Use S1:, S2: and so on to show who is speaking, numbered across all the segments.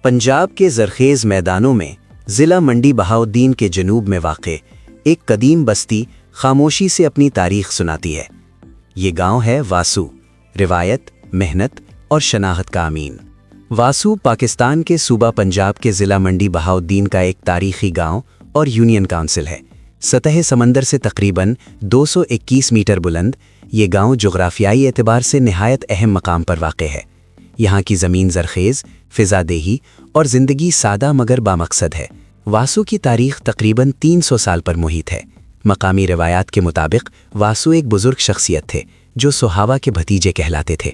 S1: पंजाब के ज़रखेज़ मैदानों में ज़िला मंडी बहाउद्दीन के जनूब में वाक़े एक कदीम बस्ती खामोशी से अपनी तारीख़ सुनाती है। ये गांव है वासू, रिवायत, मेहनत और शनाख्त का अमीन। वासू पाकिस्तान के सूबा पंजाब के ज़िला मंडी बहाउद्दीन का एक तारीख़ी गांव और यूनियन काउंसिल है। सतह समंदर से तकरीबन 221 मीटर बुलंद ये गांव जुग़राफ़ियाई एतबार से निहायत अहम मकाम पर वाक़े है। यहाँ की ज़मीन ज़रखेज़, फ़िज़ादेही और ज़िंदगी सादा मगर बामकसद है। वासू की तारीख़ तकरीबन 300 साल पर मुहित है। मकामी रिवायात के मुताबिक वासू एक बुज़ुर्ग शख्सियत थे जो सोहावा के भतीजे कहलाते थे।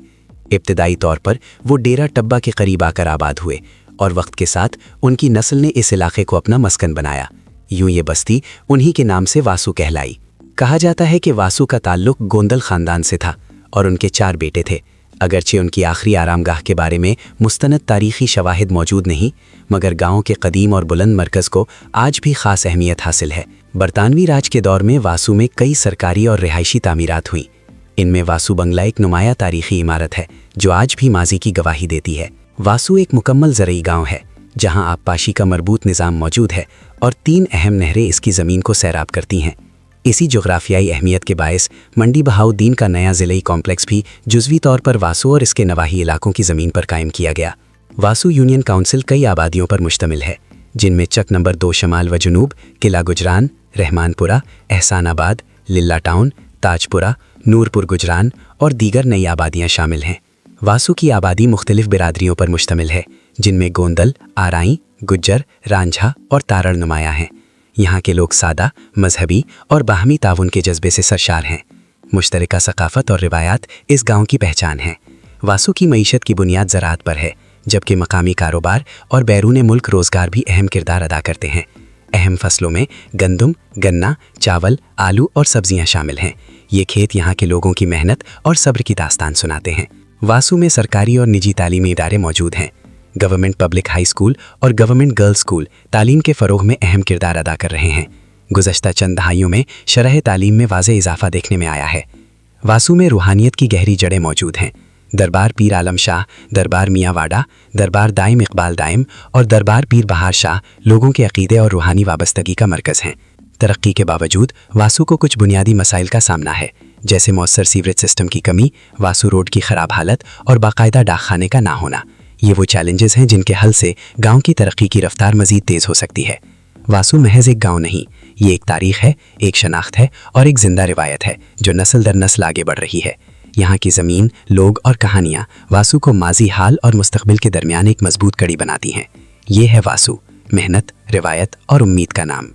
S1: इब्तदाई तौर पर वो डेरा टब्बा के करीब आकर आबाद हुए और वक्त के साथ उनकी नस्ल ने इस इलाके को अपना मस्कन बनाया। यूं ये बस्ती उन्हीं के नाम से वासू कहलाई। कहा जाता है कि वासू का ताल्लुक़ गोंदल ख़ानदान से था और उनके 4 बेटे थे। अगरचे उनकी आखिरी आरामगाह के बारे में मुस्तनद तारीख़ी शवाहिद मौजूद नहीं, मगर गांव के कदीम और बुलंद मरकज़ को आज भी ख़ास अहमियत हासिल है। बरतानवी राज के दौर में वासू में कई सरकारी और रिहायशी तामीरात हुईं। इनमें वासू बंगला एक नुमाया तारीख़ी इमारत है जो आज भी माजी की गवाही देती है। वासू एक मुकम्मल ज़रई गाँव है जहाँ आबपाशी का मरबूत निज़ाम मौजूद है और 3 अहम नहरें इसकी ज़मीन को सैराब करती हैं। इसी जोग्राफियाई अहमियत के बायस मंडी बहाउद्दीन का नया ज़िलई कॉम्प्लेक्स भी जुज़वी तौर पर वासू और इसके नवाही इलाकों की ज़मीन पर कायम किया गया। वासू यूनियन काउंसिल कई आबादियों पर मुश्तमिल है, जिनमें चक नंबर 2 शमाल व जनूब, किला गुजरान, रहमानपुरा, एहसानाबाद, लिल्ला टाउन, ताजपुरा, नूरपुर गुजरान और दीगर नई आबादियाँ शामिल हैं। वासू की आबादी मुख्तलिफ बिरादरियों पर मुश्तमिल है, जिनमें गोंदल, आराई, गुज्जर, रांझा और तारड़ नुमाया हैं। यहाँ के लोग सादा, मजहबी और बाहमी ताउन के जज्बे से सरशार हैं। मुश्तरका सकाफ़त और रिवायात इस गांव की पहचान हैं। वासू की मईशत की बुनियाद ज़राअत पर है, जबकि मकामी कारोबार और बैरून मुल्क रोज़गार भी अहम किरदार अदा करते हैं। अहम फसलों में गंदम, गन्ना, चावल, आलू और सब्जियाँ शामिल हैं। ये खेत यहाँ के लोगों की मेहनत और सब्र की दास्तान सुनाते हैं। वासू में सरकारी और निजी तालीमी इदारे मौजूद हैं। गवर्नमेंट पब्लिक हाई स्कूल और गवर्नमेंट गर्ल्स स्कूल तालीम के फ़रोग़ में अहम किरदार अदा कर रहे हैं। गुज़श्ता चंद दहाइयों में शरह तालीम में वाज़े इजाफ़ा देखने में आया है। वासू में रूहानियत की गहरी जड़ें मौजूद हैं। दरबार पीर आलम शाह, दरबार मियाँ वाडा, दरबार दाइम इकबाल दाइम और दरबार पीर बहार शाह लोगों के अक़ीदे और रूहानी वाबस्तगी का मरकज़ हैं। तरक्की के बावजूद वासू को कुछ बुनियादी मसाइल का सामना है, जैसे मौसर सीवरेज सिस्टम की कमी, वासू रोड की ख़राब हालत और बाकायदा डाकखाने का ना होना। ये वो चैलेंजेस हैं जिनके हल से गांव की तरक्की की रफ्तार मज़ीद तेज़ हो सकती है। वासू महज एक गांव नहीं, ये एक तारीख़ है, एक शनाख्त है और एक ज़िंदा रिवायत है जो नस्ल दर नस्ल आगे बढ़ रही है। यहाँ की ज़मीन, लोग और कहानियाँ वासू को माजी, हाल और मुस्तक़बिल के दरमियान एक मजबूत कड़ी बनाती हैं। ये है वासू, मेहनत, रिवायत और उम्मीद का नाम।